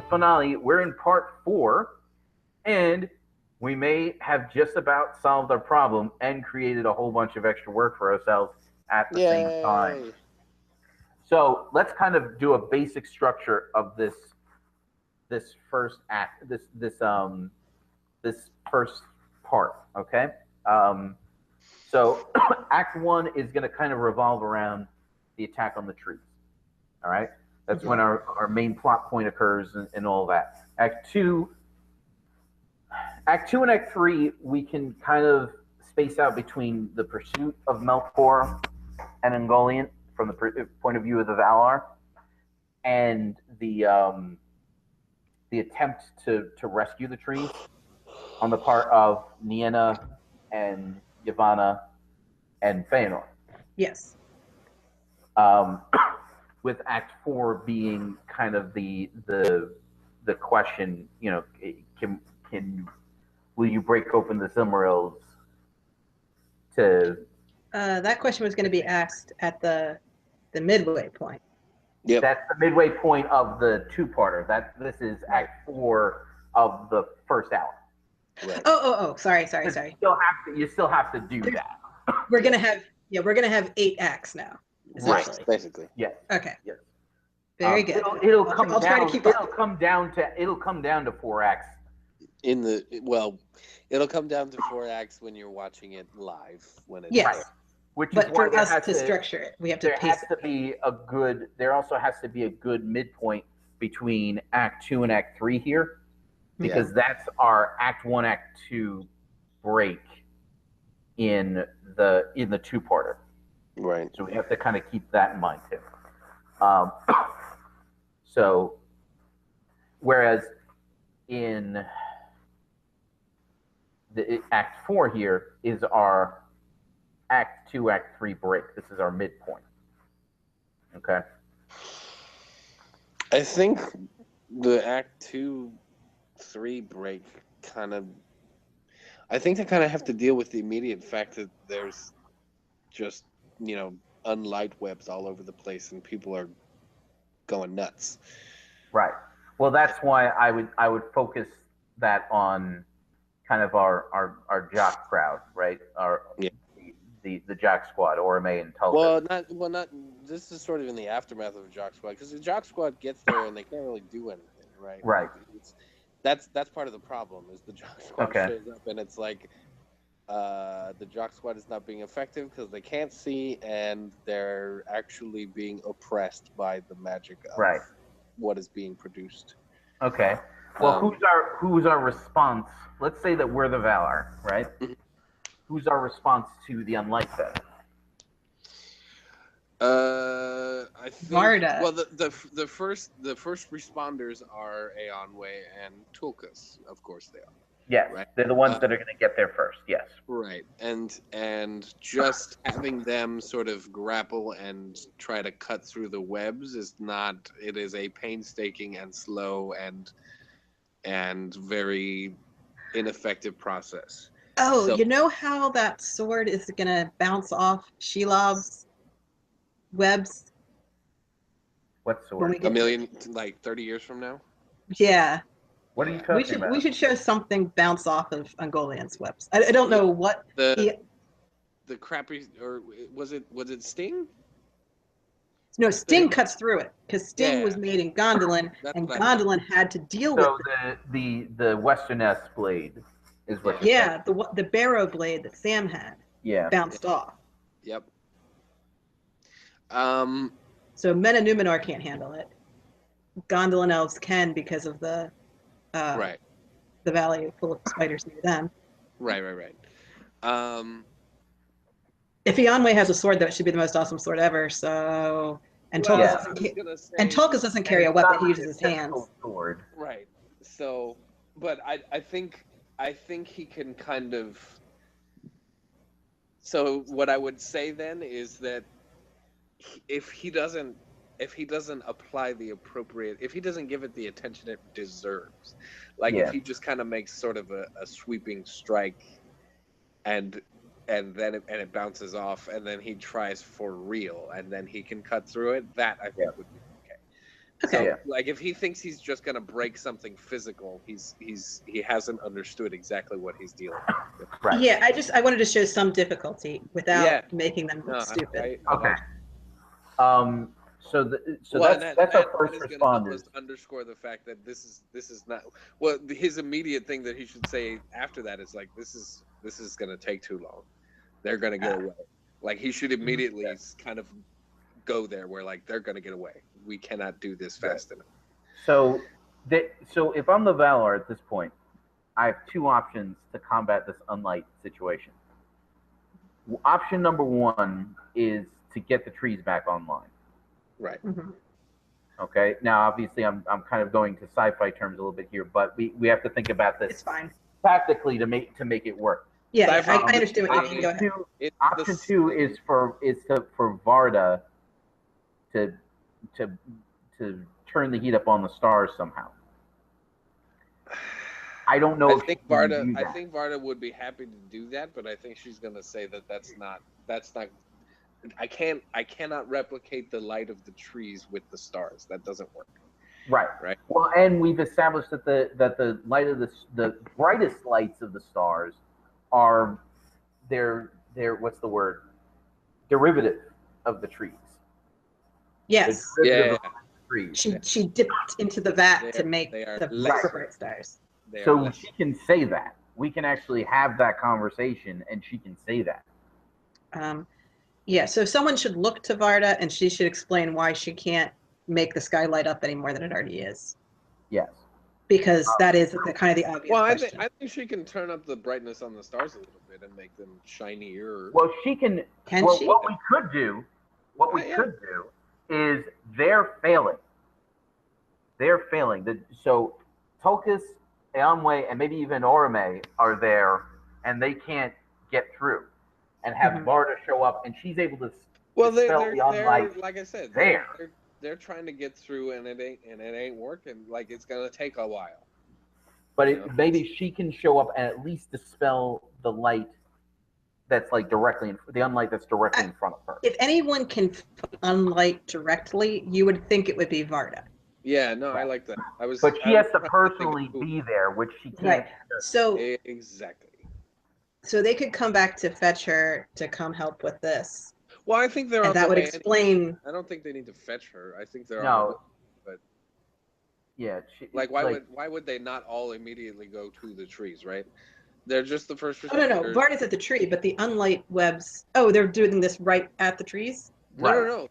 finale. We're in part 4, and we may have just about solved our problem and created a whole bunch of extra work for ourselves at the same time. So let's kind of do a basic structure of this first act, this first part. Okay. So Act 1 is going to kind of revolve around the attack on the trees. All right. That's when our main plot point occurs and all that. Act 2 and Act 3, we can kind of space out between the pursuit of Melkor and Ungoliant from the point of view of the Valar, and the attempt to rescue the trees on the part of Nienna and Yavanna and Feanor. Yes. With Act 4 being kind of the question, you know, will you break open the Silmarils to? That question was going to be asked at the midway point. Yep. That's the midway point of the two-parter. This is Act 4 of the first hour. Right. Oh, sorry. You still have to do that. We're gonna have 8 acts now. Right, basically. Yes. Okay. Yes. Very good. It'll come I'll try to keep up. It'll come down to 4 acts. It'll come down to 4 acts when you're watching it live. When it's yes. Which but is why for us to structure it, we have to. There also has to be a good midpoint between Act 2 and Act 3 here, because that's our Act 1, Act 2 break in the two-parter. Right. So we have to kind of keep that in mind too. So, whereas in the Act 4 here is our Act 2, Act 3 break. This is our midpoint. Okay. I think the Act 2, 3 break I think they kind of have to deal with the immediate fact that there's just, unlight webs all over the place and people are going nuts. Right. Well, that's why I would focus that on kind of our jock crowd, right? The jock squad, Orome and Tulka. Well, not. This is sort of in the aftermath of the jock squad, because the jock squad gets there and they can't really do anything, right? Right. That's part of the problem, is the jock squad shows up and it's like the jock squad is not being effective because they can't see and they're actually being oppressed by the magic of what is being produced. Okay. Well, who's our response? Let's say that we're the Valar, right? Mm-hmm. Who's our response to the Unlight then? I think. Varda. Well, the first responders are Eonwe and Tulkas. Of course they are. Yes, right? They're the ones that are going to get there first. Yes. Right, and just having them sort of grapple and try to cut through the webs is not. It is a painstaking and slow and very ineffective process. Oh, so, you know how that sword is going to bounce off Shelob's webs? What sword? 30 years from now? Yeah. What are you talking about? We should show something bounce off of Ungoliant's webs. I don't know what the crappy, or was it Sting? No, Sting cuts through it because Sting was made in Gondolin, and Gondolin had to deal with it. So the Westerness blade is what. Yeah, the Barrow blade that Sam had. Yeah. Bounced off. Yep. So Men of Numenor can't handle it. Gondolin elves can because of the the valley full of spiders near them. Right. If Eonwe has a sword, though, it should be the most awesome sword ever. So, and Tulkas doesn't carry a weapon; he uses his hands. Sword. Right. So, but I think he can kind of. So what I would say then is that if he doesn't apply the appropriate, if he doesn't give it the attention it deserves, if he just kind of makes sort of a sweeping strike, and then it bounces off, and then he tries for real, and then he can cut through it, that I think would be okay. Okay. So, like, if he thinks he's just gonna break something physical, he hasn't understood exactly what he's dealing with. Right. Yeah, I wanted to show some difficulty without making them look stupid. Okay. So that's our first responders. Help us underscore the fact that this is not. Well, his immediate thing that he should say after that is like, this is gonna take too long. They're gonna get away. Like, he should immediately kind of go there where, like, they're gonna get away. We cannot do this fast enough. So if I'm the Valar at this point, I have two options to combat this Unlight situation. Option number one is to get the trees back online. Right. Mm-hmm. Okay. Now, obviously, I'm kind of going to sci-fi terms a little bit here, but we have to think about this. It's fine. Tactically to make it work. Yeah, I understand what you mean. Go ahead. Option two is for Varda to turn the heat up on the stars somehow. I don't know. I think Varda would be happy to do that, but I think she's gonna say that that's not. I cannot replicate the light of the trees with the stars. That doesn't work. Right. Well, and we've established that the light of the brightest lights of the stars are they're what's the word? Derivative of the trees. Yes. Yeah. She dipped into the vat to make the bright stars. So she can say that. We can actually have that conversation, and she can say that. Yeah. So someone should look to Varda, and she should explain why she can't make the sky light up any more than it already is. Yes. Because that is the kind of the obvious question. I think she can turn up the brightness on the stars a little bit and make them shinier. Well, she can. Can she? What we could do is they're failing. So Tulkas, Eonwe, and maybe even Orome are there, and they can't get through, and have Varda show up, and she's able to. Well, they're like I said, they're trying to get through, and it ain't working. Like, it's gonna take a while. But maybe she can show up and at least dispel the light that's like the unlight that's directly in front of her. If anyone can unlight directly, you would think it would be Varda. Yeah, no, I like that. But she has to personally be there, which she can't. Right. So exactly. So they could come back to fetch her to come help with this. Well, I think they're on that the would way explain. anyway. I don't think they need to fetch her. I think they're on the way, but yeah, why would they not all immediately go to the trees? Right? They're just the first. Oh, no. Varda's at the tree, but the unlight webs. Oh, they're doing this right at the trees. No.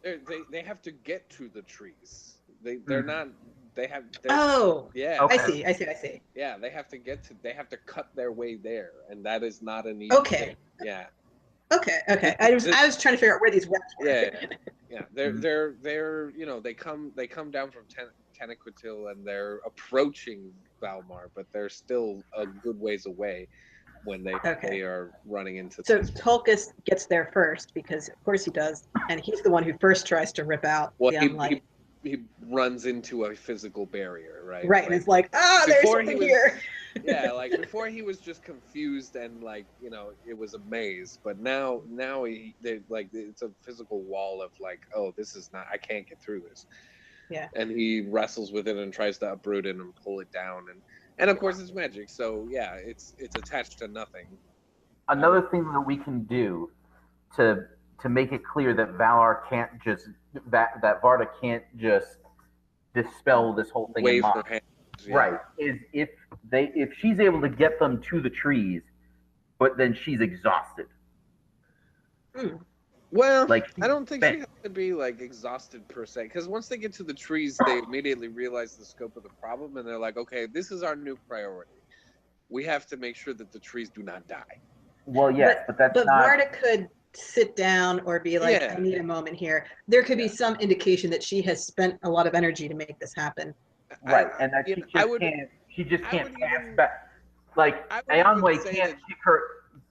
They have to get to the trees. They're not. They have. Oh. Yeah. Okay. I see. Yeah, they have to They have to cut their way there, and that is not an easy thing. Yeah. Okay. I was trying to figure out where these webs were. Yeah. They're they come down from Tanaquil and they're approaching Valmar, but they're still a good ways away when they are running into. So Tulkas gets there first because of course he does, and he's the one who first tries to rip out the unlight. He runs into a physical barrier, right? Right, and it's like, there's something here. Yeah, like before he was just confused and it was a maze, but now it's a physical wall of like, oh, this is not, I can't get through this. Yeah. And he wrestles with it and tries to uproot it and pull it down, and of course it's magic, so yeah, it's attached to nothing. Another thing that we can do to make it clear that Valar can't just that Varda can't just dispel this whole thing. Wave her hands, right? Is if she's able to get them to the trees, but then she's exhausted. Well, I don't think she has to be exhausted per se, because once they get to the trees, they immediately realize the scope of the problem, and they're like, okay, this is our new priority. We have to make sure that the trees do not die. Well, yes, but that's not. Varda could sit down or be like, I need a moment here. There could be some indication that she has spent a lot of energy to make this happen. Right, and that she just can't pass back. Like, Eonwe can't kick her,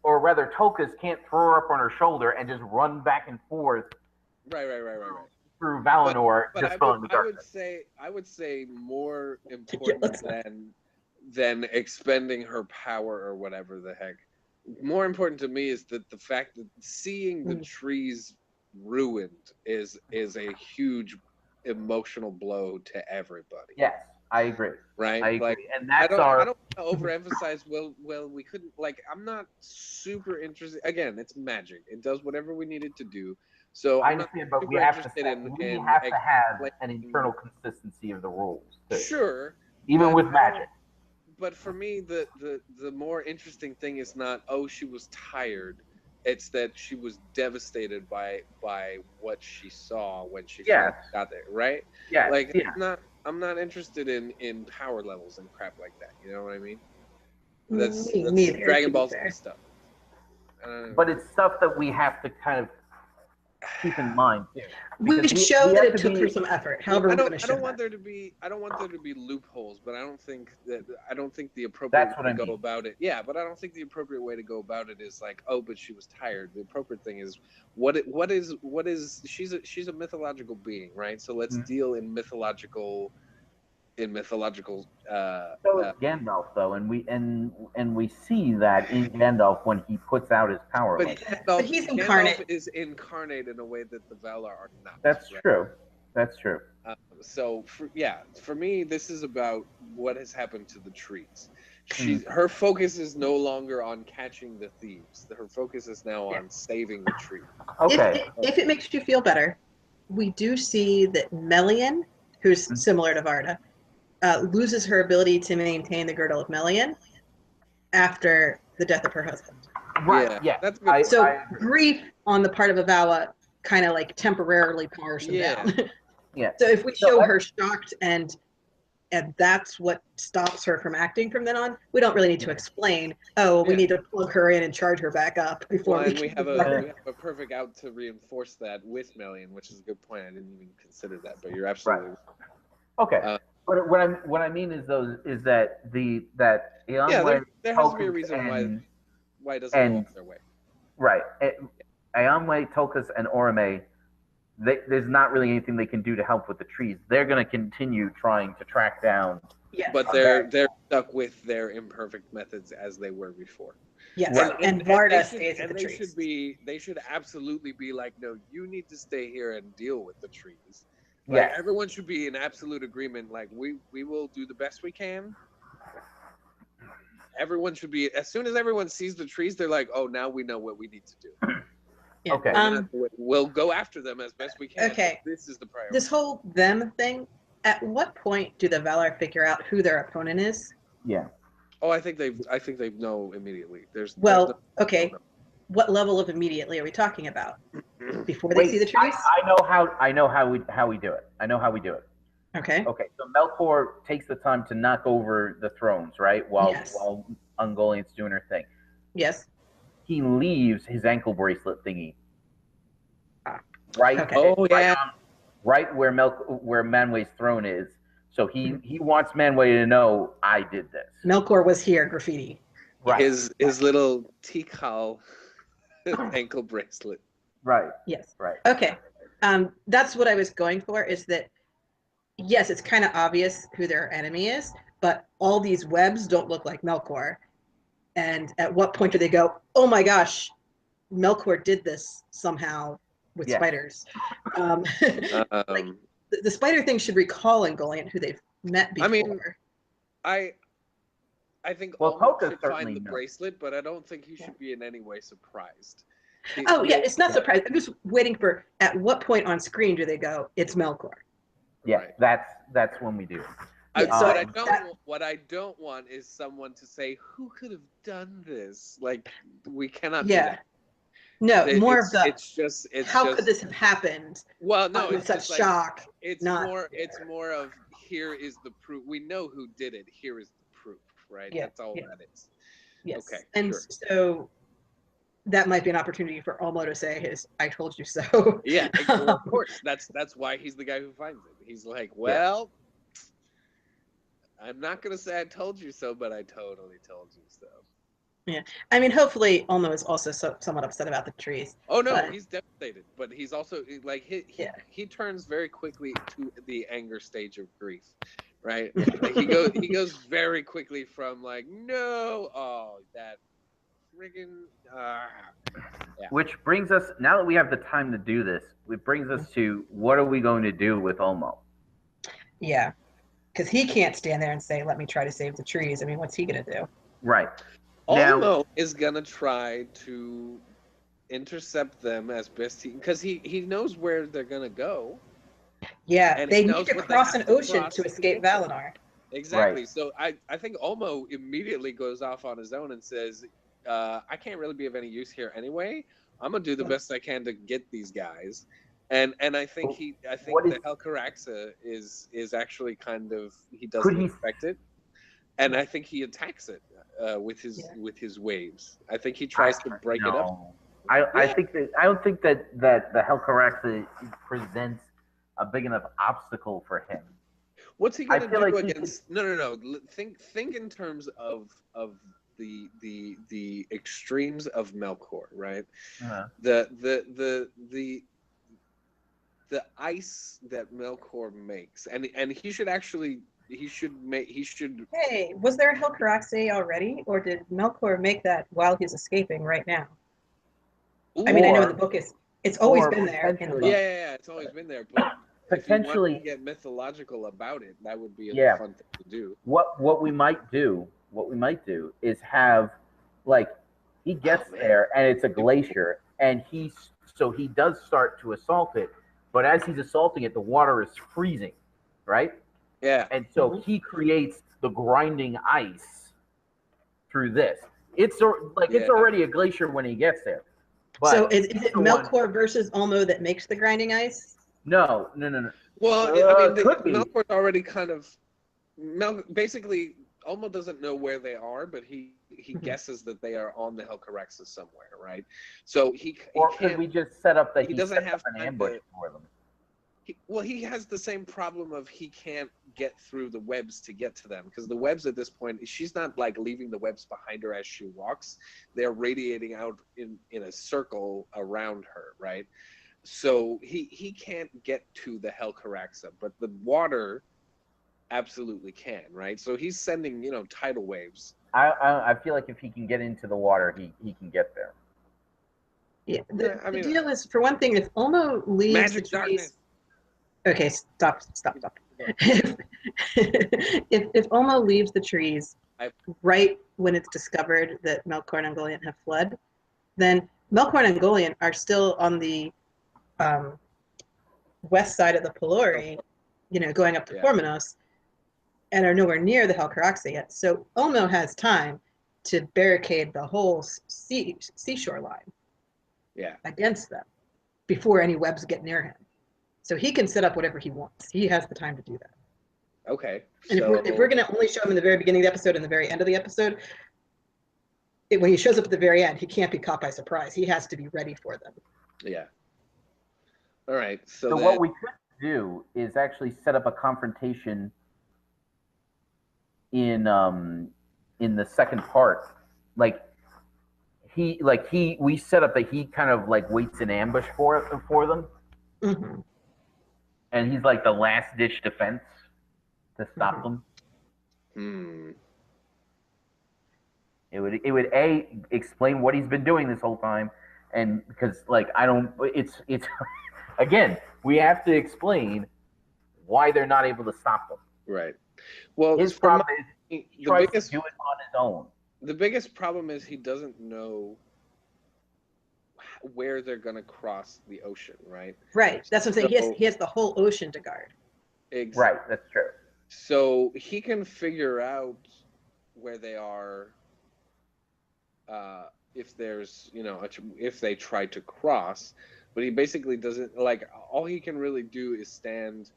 or rather, Tulkas can't throw her up on her shoulder and just run back and forth. Right. Through Valinor, just following the darkness. I would say more important than expending her power or whatever the heck. More important to me is that the fact that seeing the trees ruined is a huge emotional blow to everybody. Yes, I agree. Right? I agree. Like, And that's I don't want to overemphasize. Well, we couldn't. Like, I'm not super interested. Again, it's magic. It does whatever we need it to do. So I I'm not understand, but super we have interested to in have an internal consistency of the rules too. Sure, even with magic. But for me, the more interesting thing is not, oh, she was tired. It's that she was devastated by what she saw when she finally got there, right? Yeah. Like, I'm not interested in power levels and crap like that. You know what I mean? That's Dragon Ball Z stuff. But it's stuff that we have to kind of keep in mind. We show that it took her some effort. However, I don't want there to be loopholes, but I don't think the appropriate way to go about it. Yeah, but I don't think the appropriate way to go about it is like, oh, but she was tired. The appropriate thing is what is she's a mythological being, right? So let's deal in mythological. So it's Gandalf though, and we see that in Gandalf when he puts out his power. But he's incarnate. Gandalf is incarnate in a way that the Valar are not. That's true. That's true. So for me, this is about what has happened to the trees. Her focus is no longer on catching the thieves. Her focus is now on saving the tree. Okay. If it makes you feel better, we do see that Melian, who's similar to Varda, loses her ability to maintain the girdle of Melian after the death of her husband. Right. Yeah. That's good. So grief on the part of Avala kind of like temporarily powers him down. Yeah. So if we show her shocked and that's what stops her from acting from then on, we don't really need to explain. Oh, we need to plug her in and charge her back up before we have a perfect out to reinforce that with Melian, which is a good point. I didn't even consider that, but you're absolutely right. Okay. But what I mean is that Eonwë there has to be a reason why it doesn't go off their way. Right. Eonwë, Tulkas, and Orome, there's not really anything they can do to help with the trees. They're going to continue trying to track down. Yes. But they're stuck with their imperfect methods as they were before. Yes. Right. And Varda stays with the trees. They should absolutely be like, no, you need to stay here and deal with the trees. Like, everyone should be in absolute agreement. Like, we will do the best we can. Everyone should be, as soon as everyone sees the trees, they're like, oh, now we know what we need to do. Yeah. Okay. We'll go after them as best we can. Okay. This is the priority. This whole them thing, at what point do the Valar figure out who their opponent is? Yeah. Oh, I think they know immediately. Okay. What level of immediately are we talking about? Before they see the trees? I know how we do it. I know how we do it. Okay. Okay. So Melkor takes the time to knock over the thrones, right? While Ungoliant's doing her thing. Yes. He leaves his ankle bracelet thingy. Right. Okay. Oh yeah. Right where Manwë's throne is. So he wants Manwë to know I did this. Melkor was here, graffiti. Right. His little Tikal ankle bracelet. Right. Yes. Right. Okay. That's what I was going for, is that yes, it's kind of obvious who their enemy is, but all these webs don't look like Melkor. And at what point do they go, oh my gosh, Melkor did this somehow with spiders? Like, the spider thing should recall Ungoliant, who they've met before. I mean, I think Ulmo should find the bracelet, but I don't think he should be in any way surprised. It's not surprised. I'm just waiting for, at what point on screen do they go, it's Melkor? Yeah, right. That's when we do it. What I don't want is someone to say, who could have done this? Like, we cannot do that. No, it's how could this have happened? Well, no, with such shock. It's more of, here is the proof. We know who did it. Here is the proof, right? Yeah, that's all that is. Yes. Okay. And so that might be an opportunity for Ulmo to say his "I told you so." Yeah, well, of course. That's why he's the guy who finds it. He's like, well, I'm not gonna say I told you so, but I totally told you so. Yeah, I mean, hopefully Ulmo is also somewhat upset about the trees. Oh no, he's devastated, but he's also like he turns very quickly to the anger stage of grief, right? Yeah. Like he goes very quickly from like, no, oh, that friggin' yeah. Which brings us, now that we have the time to do this, it brings us to what are we going to do with Ulmo? Yeah, because he can't stand there and say, "Let me try to save the trees." I mean, what's he gonna do? Right. Ulmo is gonna try to intercept them as best because he knows where they're gonna go. Yeah, and they need to cross an ocean to escape Valinor. Exactly. Right. So I think Ulmo immediately goes off on his own and says, I can't really be of any use here anyway. I'm gonna do the best I can to get these guys. And I think the Helcaraxa is actually kind of, he doesn't expect it. And I think he attacks it with his waves. I think he tries to break it up. I think that I don't think that the Helcaraxa presents a big enough obstacle for him. What's he gonna do against? No. Think in terms of the extremes of Melkor, right? Uh-huh. The ice that Melkor makes, and he should actually he should. Hey, was there a Helcaraxa already, or did Melkor make that while he's escaping right now? I mean, I know in the book it's always been there. In the book. Yeah, it's always been there, but. Potentially, if you want to get mythological about it, that would be a fun thing to do. What we might do is have, like, he gets there and it's a glacier, and he does start to assault it, but as he's assaulting it, the water is freezing, right? Yeah. And so he creates the grinding ice through this. It's already a glacier when he gets there. But so is it Melkor versus Ulmo that makes the grinding ice? No. Well, I mean, Melkor's already kind of basically. Ulmo doesn't know where they are, but he guesses that they are on the Helcaraxa somewhere, right? So could we just set up that he doesn't have an ambush for them? He has the same problem of he can't get through the webs to get to them, because the webs at this point, she's not like leaving the webs behind her as she walks. They're radiating out in a circle around her, right? So he can't get to the Helcaraxa, but the water absolutely can, right? So he's sending, tidal waves. I feel like if he can get into the water, he can get there. Yeah, the deal is, for one thing, if Ulmo leaves the trees... Okay, stop. if Ulmo leaves the trees right when it's discovered that Melkor and Ungoliant have fled, then Melkor and Ungoliant are still on the west side of the Pelori, going up to Formenos, and are nowhere near the Helcaraxa yet. So Ulmo has time to barricade the whole seashore line against them before any webs get near him. So he can set up whatever he wants. He has the time to do that. Okay. And if we're going to only show him in the very beginning of the episode and the very end of the episode, when he shows up at the very end, he can't be caught by surprise. He has to be ready for them. Yeah. All right. So what we could do is actually set up a confrontation in the second part. We set up that he kind of like waits in ambush for them. Mm-hmm. And he's like the last ditch defense to stop them. It would explain what he's been doing this whole time, and because it's again, we have to explain why they're not able to stop them. Right. Well, his problem is he tries to do it on his own. The biggest problem is he doesn't know where they're going to cross the ocean, right? Right. That's what I'm saying. He has the whole ocean to guard. Exactly. Right. That's true. So he can figure out where they are if there's, if they try to cross, but he basically doesn't, all he can really do is stand.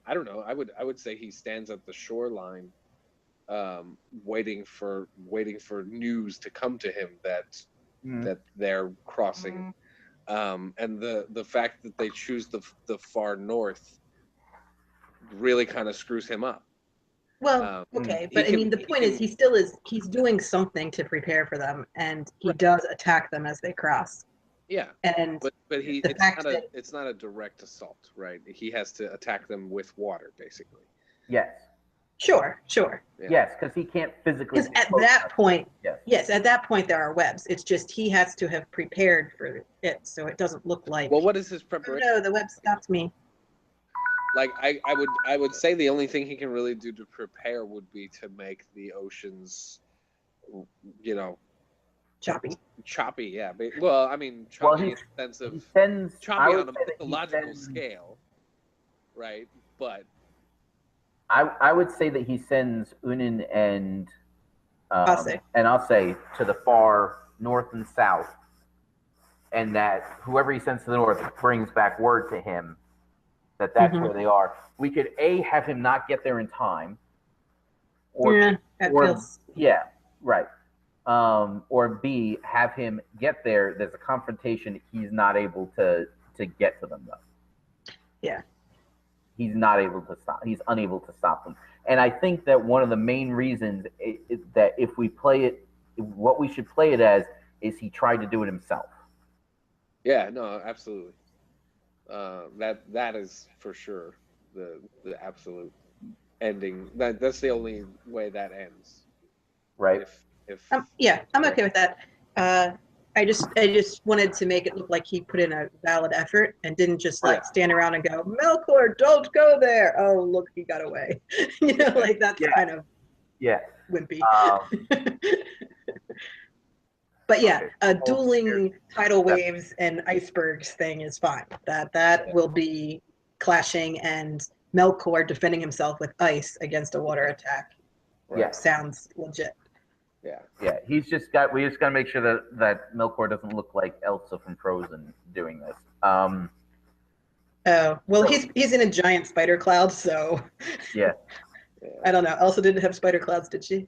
I don't know. I would say he stands at the shoreline, waiting for news to come to him that they're crossing, and the fact that they choose the far north really kind of screws him up. Well, okay, but the point is he's doing something to prepare for them, and he does attack them as they cross. Yeah, and but it's not a direct assault, right? He has to attack them with water, basically. Yes. Sure. Yeah. Yes, because he can't physically. Because at that point, yes, at that point there are webs. It's just he has to have prepared for it, so it doesn't look like. Well, what is his preparation? Oh no, the web stopped me. Like I would say the only thing he can really do to prepare would be to make the oceans, you know, choppy. Yeah. Well, I mean, choppy in the sense of choppy on a mythological scale, right? But I would say that he sends Unin and Ase to the far north and south, and that whoever he sends to the north brings back word to him that that's where they are. We could have him not get there in time, or right, or B, have him get there. There's a confrontation. He's not able to get to them though. Yeah, he's not able to stop. He's unable to stop them. And I think that one of the main reasons that if we play it, what we should play it as is he tried to do it himself. Yeah, no, absolutely. That is for sure the absolute ending. That's the only way that ends. Right. If I'm okay with that. I just wanted to make it look like he put in a valid effort and didn't just stand around and go, Melkor, don't go there. Oh, look, he got away. Like that's kind of wimpy. But dueling tidal waves and icebergs thing is fine. That will be clashing, and Melkor defending himself with ice against a water attack. Sounds legit. Yeah. We just got to make sure that Melkor doesn't look like Elsa from Frozen doing this. He's in a giant spider cloud, so I don't know. Elsa didn't have spider clouds, did she?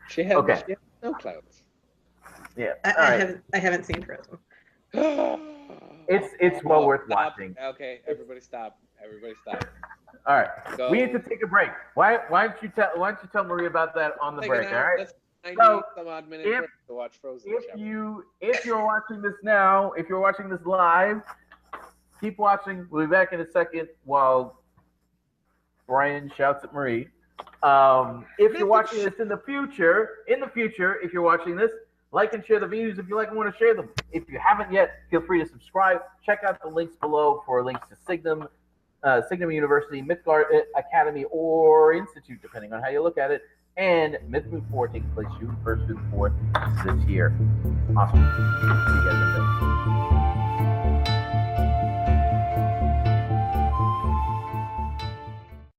She had no clouds. Yeah. I haven't seen Frozen. It's well worth watching. Okay, everybody stop. All right. Go. We need to take a break. Why don't you tell Marie about that on the break? All right. That's 90-some-odd minute break to watch Frozen. If you're watching this now, if you're watching this live, keep watching. We'll be back in a second while Brian shouts at Marie. If you're watching this in the future, if you're watching this, like and share the videos if you like and want to share them. If you haven't yet, feel free to subscribe. Check out the links below for links to Signum University, Mythgard Academy, or Institute, depending on how you look at it, and Mythmoot 4 taking place June 1st through the 4th this year. Awesome. See you guys in a bit.